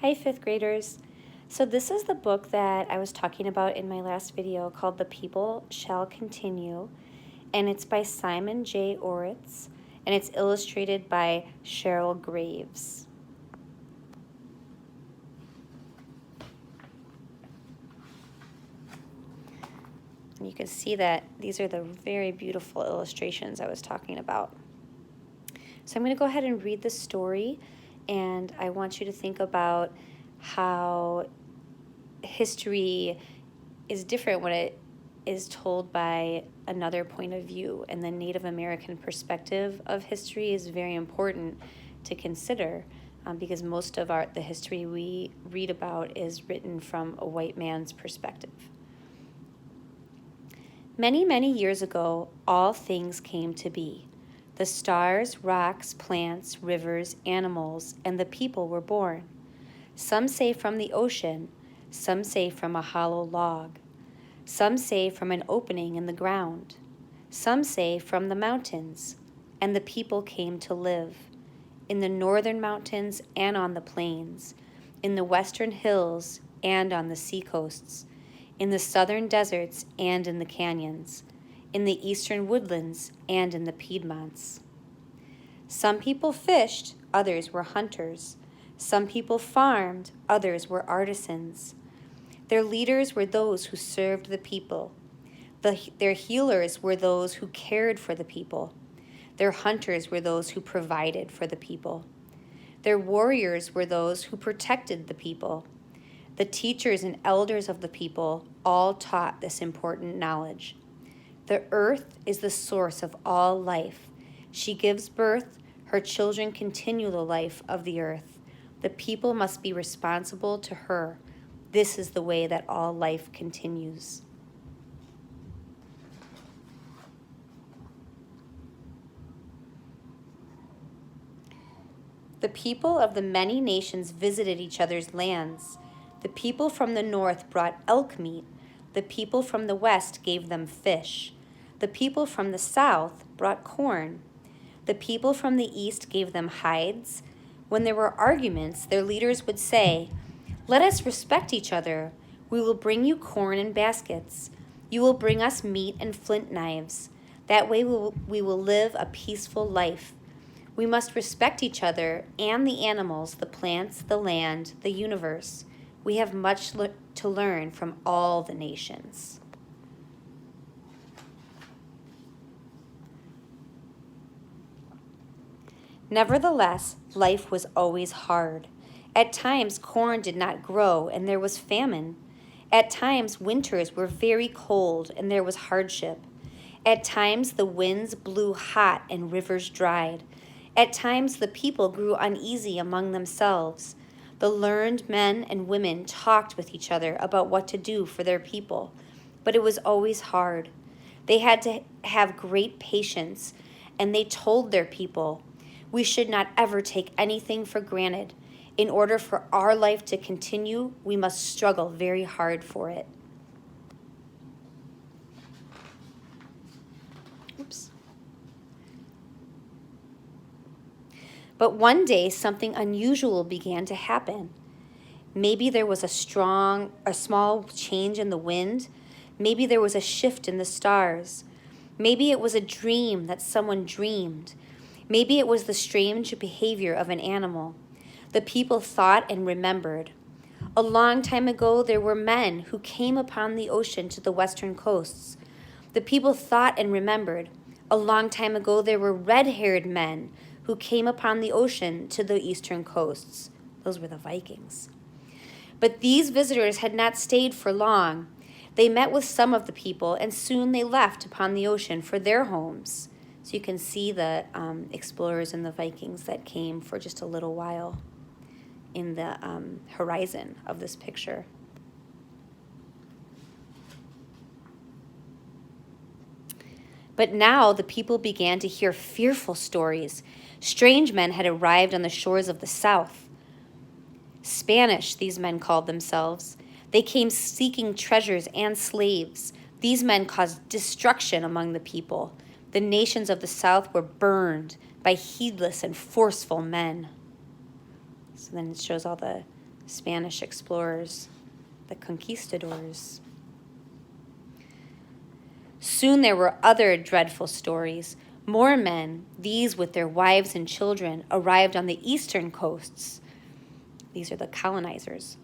Hi, fifth graders. So this is the book that I was talking about in my last video called The People Shall Continue, and it's by Simon J. Oritz, and it's illustrated by Cheryl Graves. And you can see that these are the very beautiful illustrations I was talking about. So I'm going to go ahead and read the story, and I want you to think about how history is different when it is told by another point of view, and the Native American perspective of history is very important to consider because most of the history we read about is written from a white man's perspective. Many, many years ago, all things came to be. The stars, rocks, plants, rivers, animals, and the people were born. Some say from the ocean, some say from a hollow log. Some say from an opening in the ground. Some say from the mountains. And the people came to live in the northern mountains and on the plains, in the western hills and on the seacoasts, in the southern deserts and in the canyons, in the eastern woodlands and in the Piedmonts. Some people fished, others were hunters. Some people farmed, others were artisans. Their leaders were those who served the people. Their healers were those who cared for the people. Their hunters were those who provided for the people. Their warriors were those who protected the people. The teachers and elders of the people all taught this important knowledge. The earth is the source of all life. She gives birth. Her children continue the life of the earth. The people must be responsible to her. This is the way that all life continues. The people of the many nations visited each other's lands. The people from the north brought elk meat. The people from the west gave them fish. The people from the south brought corn. The people from the east gave them hides. When there were arguments, their leaders would say, "Let us respect each other. We will bring you corn in baskets. You will bring us meat and flint knives. That way we will live a peaceful life. We must respect each other and the animals, the plants, the land, the universe. We have much to learn from all the nations." Nevertheless, life was always hard. At times, corn did not grow and there was famine. At times, winters were very cold and there was hardship. At times, the winds blew hot and rivers dried. At times, the people grew uneasy among themselves. The learned men and women talked with each other about what to do for their people, but it was always hard. They had to have great patience, and they told their people, "We should not ever take anything for granted. In order for our life to continue, we must struggle very hard for it." Oops. But one day, something unusual began to happen. Maybe there was a small change in the wind. Maybe there was a shift in the stars. Maybe it was a dream that someone dreamed. Maybe it was the strange behavior of an animal. The people thought and remembered. A long time ago, there were men who came upon the ocean to the western coasts. The people thought and remembered. A long time ago, there were red-haired men who came upon the ocean to the eastern coasts. Those were the Vikings. But these visitors had not stayed for long. They met with some of the people, and soon they left upon the ocean for their homes. So you can see the explorers and the Vikings that came for just a little while in the horizon of this picture. But now the people began to hear fearful stories. Strange men had arrived on the shores of the south. Spanish, these men called themselves. They came seeking treasures and slaves. These men caused destruction among the people. The nations of the south were burned by heedless and forceful men. So then it shows all the Spanish explorers, the conquistadors. Soon there were other dreadful stories. More men, these with their wives and children, arrived on the eastern coasts. These are the colonizers.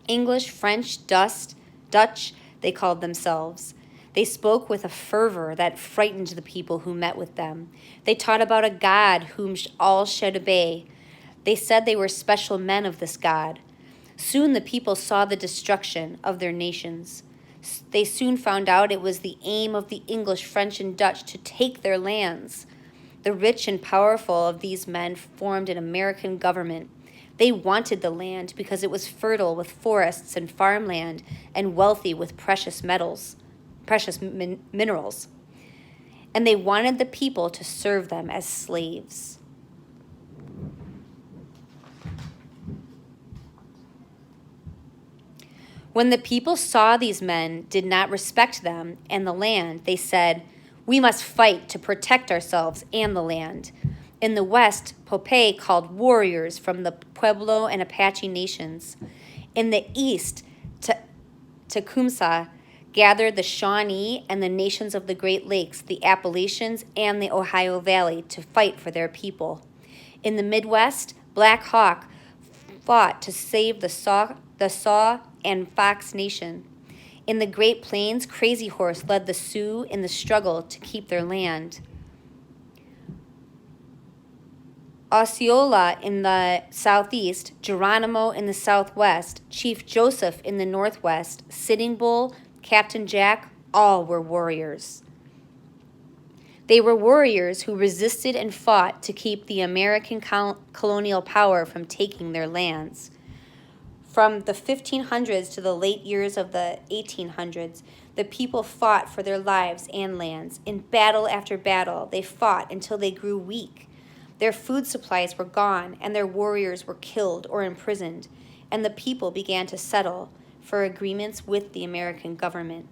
English, French, Dutch, they called themselves. They spoke with a fervor that frightened the people who met with them. They taught about a God whom all should obey. They said they were special men of this God. Soon the people saw the destruction of their nations. They soon found out it was the aim of the English, French, and Dutch to take their lands. The rich and powerful of these men formed an American government. They wanted the land because it was fertile with forests and farmland and wealthy with precious minerals. And they wanted the people to serve them as slaves. When the people saw these men did not respect them and the land, they said, "We must fight to protect ourselves and the land." In the West, Pope called warriors from the Pueblo and Apache nations. In the East, Tecumseh gathered the Shawnee and the nations of the Great Lakes, the Appalachians, and the Ohio Valley to fight for their people. In the Midwest, Black Hawk fought to save the Saw and Fox Nation. In the Great Plains, Crazy Horse led the Sioux in the struggle to keep their land. Osceola in the southeast, Geronimo in the southwest, Chief Joseph in the northwest, Sitting Bull, Captain Jack, all were warriors. They were warriors who resisted and fought to keep the American colonial power from taking their lands. From the 1500s to the late years of the 1800s, the people fought for their lives and lands. In battle after battle, they fought until they grew weak. Their food supplies were gone, and their warriors were killed or imprisoned, and the people began to settle for agreements with the American government.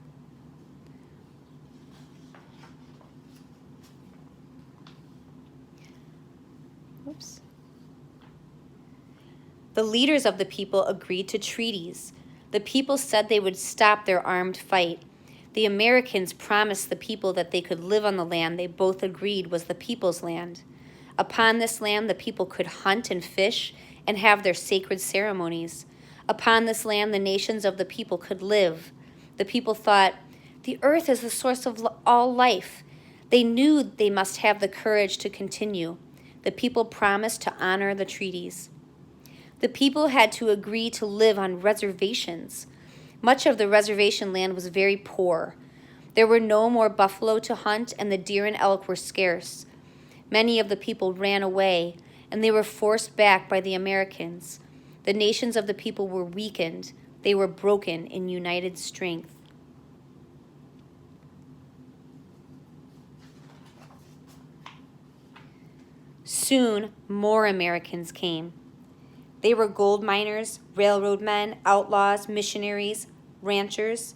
Oops. The leaders of the people agreed to treaties. The people said they would stop their armed fight. The Americans promised the people that they could live on the land they both agreed was the people's land. Upon this land, the people could hunt and fish and have their sacred ceremonies. Upon this land, the nations of the people could live. The people thought, the earth is the source of all life. They knew they must have the courage to continue. The people promised to honor the treaties. The people had to agree to live on reservations. Much of the reservation land was very poor. There were no more buffalo to hunt, and the deer and elk were scarce. Many of the people ran away, and they were forced back by the Americans. The nations of the people were weakened. They were broken in united strength. Soon, more Americans came. They were gold miners, railroad men, outlaws, missionaries, ranchers.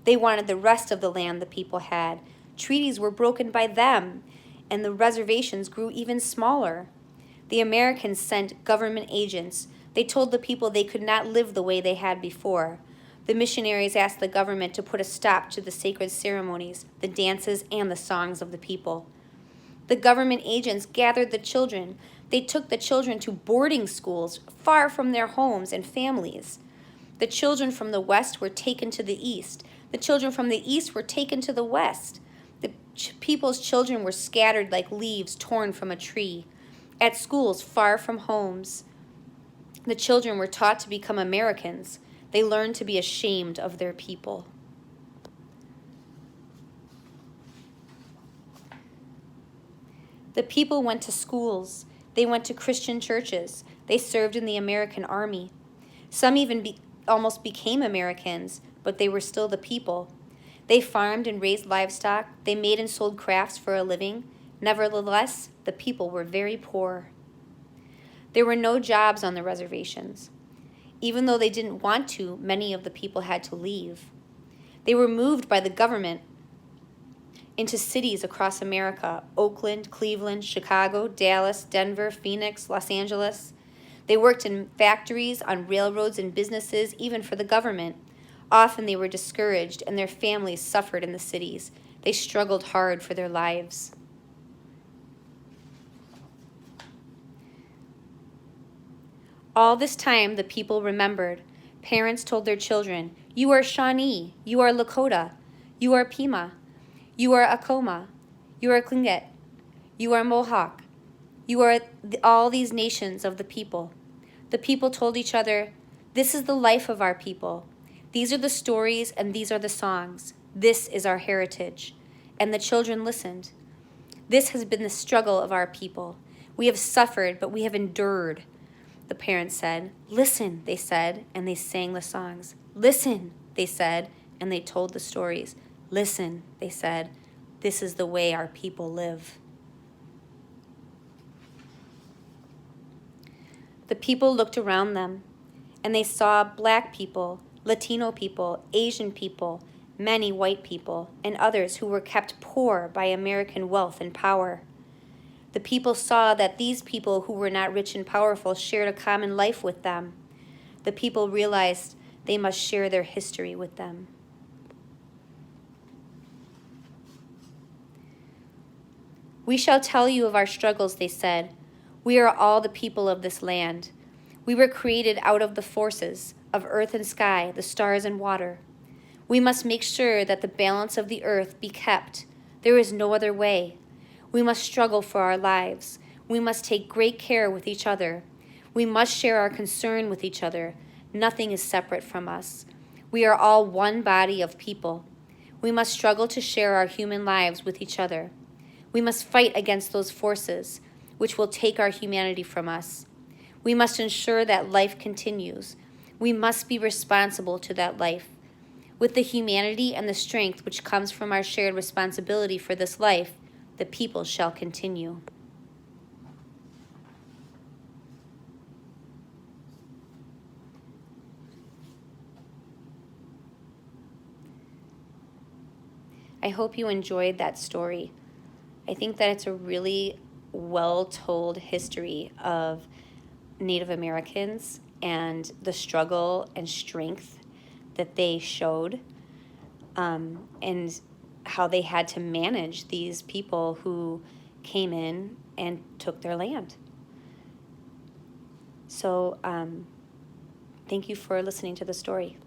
They wanted the rest of the land the people had. Treaties were broken by them, and the reservations grew even smaller. The Americans sent government agents. They told the people they could not live the way they had before. The missionaries asked the government to put a stop to the sacred ceremonies, the dances, and the songs of the people. The government agents gathered the children. They took the children to boarding schools far from their homes and families. The children from the west were taken to the east. The children from the east were taken to the west. The people's children were scattered like leaves torn from a tree. At schools far from homes, the children were taught to become Americans. They learned to be ashamed of their people. The people went to schools. They went to Christian churches. They served in the American army. Some even almost became Americans, but they were still the people. They farmed and raised livestock. They made and sold crafts for a living. Nevertheless, the people were very poor. There were no jobs on the reservations. Even though they didn't want to, many of the people had to leave. They were moved by the government into cities across America: Oakland, Cleveland, Chicago, Dallas, Denver, Phoenix, Los Angeles. They worked in factories, on railroads and businesses, even for the government. Often they were discouraged, and their families suffered in the cities. They struggled hard for their lives. All this time, the people remembered. Parents told their children, "You are Shawnee, you are Lakota, you are Pima, you are Acoma, you are Tlingit, you are Mohawk, you are all these nations of the people." The people told each other, "This is the life of our people. These are the stories and these are the songs. This is our heritage." And the children listened. "This has been the struggle of our people. We have suffered, but we have endured," the parents said. "Listen," they said, and they sang the songs. "Listen," they said, and they told the stories. "Listen," they said, "this is the way our people live." The people looked around them, and they saw Black people, Latino people, Asian people, many white people, and others who were kept poor by American wealth and power. The people saw that these people who were not rich and powerful shared a common life with them. The people realized they must share their history with them. "We shall tell you of our struggles," they said. "We are all the people of this land. We were created out of the forces of earth and sky, the stars and water. We must make sure that the balance of the earth be kept. There is no other way. We must struggle for our lives. We must take great care with each other. We must share our concern with each other. Nothing is separate from us. We are all one body of people. We must struggle to share our human lives with each other. We must fight against those forces which will take our humanity from us. We must ensure that life continues. We must be responsible to that life. With the humanity and the strength which comes from our shared responsibility for this life, the people shall continue." I hope you enjoyed that story. I think that it's a really well-told history of Native Americans and the struggle and strength that they showed, and how they had to manage these people who came in and took their land. So thank you for listening to the story.